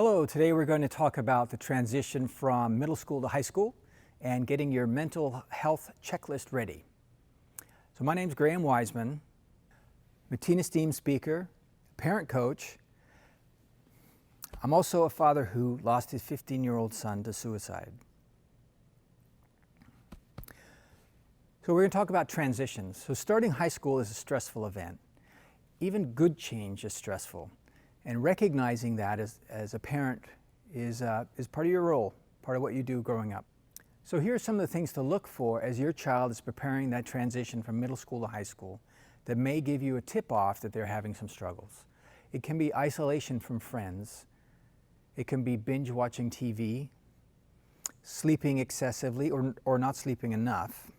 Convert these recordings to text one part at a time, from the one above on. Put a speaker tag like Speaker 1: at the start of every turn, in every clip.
Speaker 1: Hello, today we're going to talk about the transition from middle school to high school and getting your mental health checklist ready. So my name's Wiseman. I'm a teen esteem speaker, parent coach. I'm also a father who lost his 15-year-old son to suicide. So we're going to talk about transitions. So starting high school is a stressful event. Even good change is stressful. And recognizing that as a parent is part of your role, part of what you do growing up. So here are some of the things to look for as your child is preparing that transition from middle school to high school that may give you a tip-off that they're having some struggles. It can be isolation from friends. It can be binge watching TV, sleeping excessively or not sleeping enough.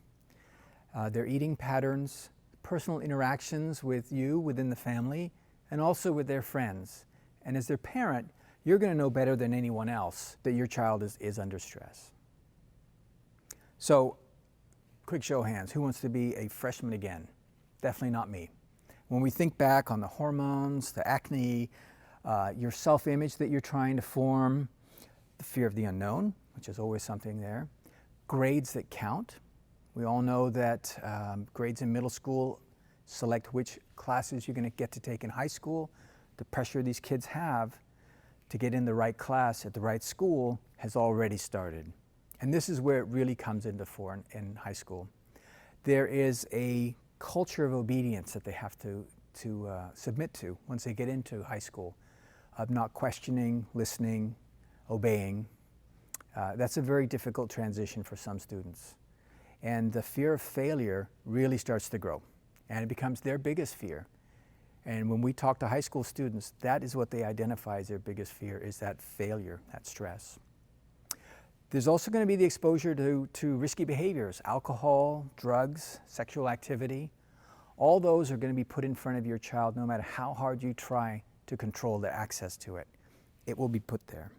Speaker 1: Their eating patterns, personal interactions with you within the family, and also with their friends. And as their parent, you're going to know better than anyone else that your child is under stress. So, quick show of hands, who wants to be a freshman again? Definitely not me. When we think back on the hormones, the acne, your self-image that you're trying to form, the fear of the unknown, which is always something there, grades that count. We all know that grades in middle school select which classes you're going to get to take in high school. The pressure these kids have to get in the right class at the right school has already started. And this is where it really comes into fore in high school. There is a culture of obedience that they have to submit to once they get into high school, of not questioning, listening, obeying. That's a very difficult transition for some students. And the fear of failure really starts to grow. And it becomes their biggest fear. And when we talk to high school students, that is what they identify as their biggest fear, is that failure, that stress. There's also going to be the exposure to risky behaviors, alcohol, drugs, sexual activity. All those are going to be put in front of your child no matter how hard you try to control their access to it. It will be put there.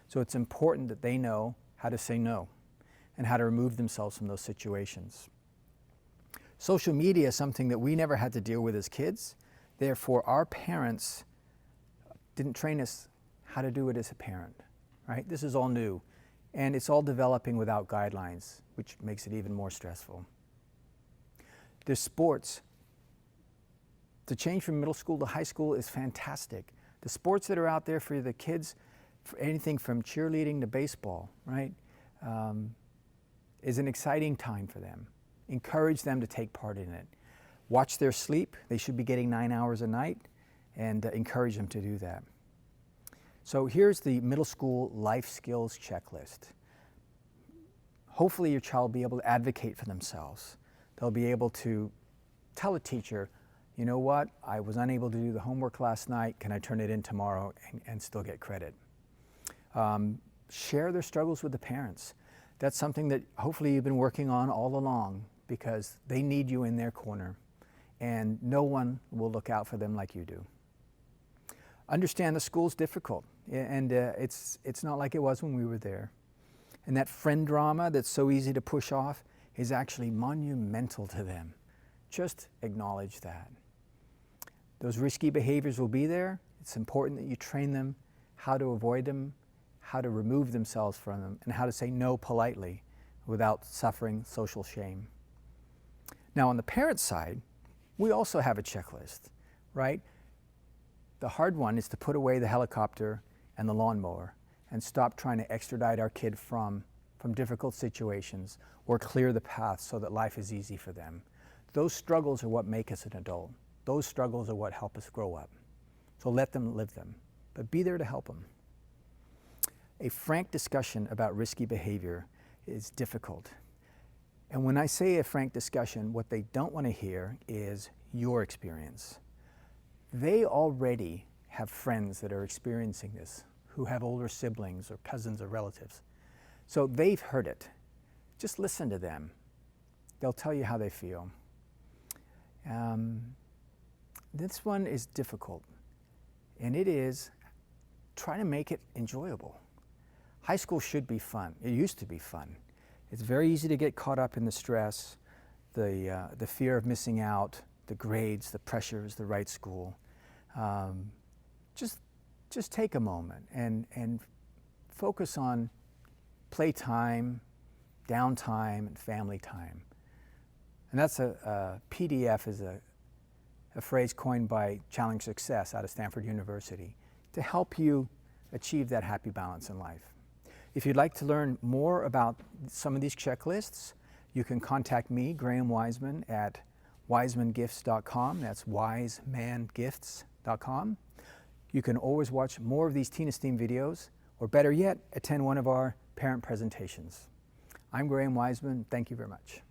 Speaker 1: So it's important that they know how to say no and how to remove themselves from those situations. Social media is something that we never had to deal with as kids. Therefore, our parents didn't train us how to do it as a parent, right? This is all new. And it's all developing without guidelines, which makes it even more stressful. There's sports. The change from middle school to high school is fantastic. The sports that are out there for the kids, for anything from cheerleading to baseball, right, is an exciting time for them. Encourage them to take part in it. Watch their sleep. They should be getting 9 hours a night, and encourage them to do that. So here's the middle school life skills checklist. Hopefully your child will be able to advocate for themselves. They'll be able to tell a teacher, you know what, I was unable to do the homework last night, can I turn it in tomorrow and still get credit? Share their struggles with the parents. That's something that hopefully you've been working on all along, because they need you in their corner, and no one will look out for them like you do. Understand the school's difficult, and it's not like it was when we were there. And that friend drama that's so easy to push off is actually monumental to them. Just acknowledge that. Those risky behaviors will be there. It's important that you train them how to avoid them, how to remove themselves from them, and how to say no politely without suffering social shame. Now on the parent side, we also have a checklist, right? The hard one is to put away the helicopter and the lawnmower and stop trying to extradite our kid from difficult situations, or clear the path so that life is easy for them. Those struggles are what make us an adult. Those struggles are what help us grow up. So let them live them, but be there to help them. A frank discussion about risky behavior is difficult. And when I say a frank discussion, what they don't want to hear is your experience. They already have friends that are experiencing this, who have older siblings or cousins or relatives. So they've heard it. Just listen to them. They'll tell you how they feel. This one is difficult, and it is try to make it enjoyable. High school should be fun. It used to be fun. It's very easy to get caught up in the stress, the fear of missing out, the grades, the pressures, the right school. Just just take a moment and focus on playtime, downtime, and family time. And that's a PDF is a phrase coined by Challenge Success out of Stanford University to help you achieve that happy balance in life. If you'd like to learn more about some of these checklists, you can contact me, Graham Wiseman, at wisemangifts.com. That's wisemangifts.com. You can always watch more of these Teen Esteem videos, or better yet, attend one of our parent presentations. I'm Graham Wiseman. Thank you very much.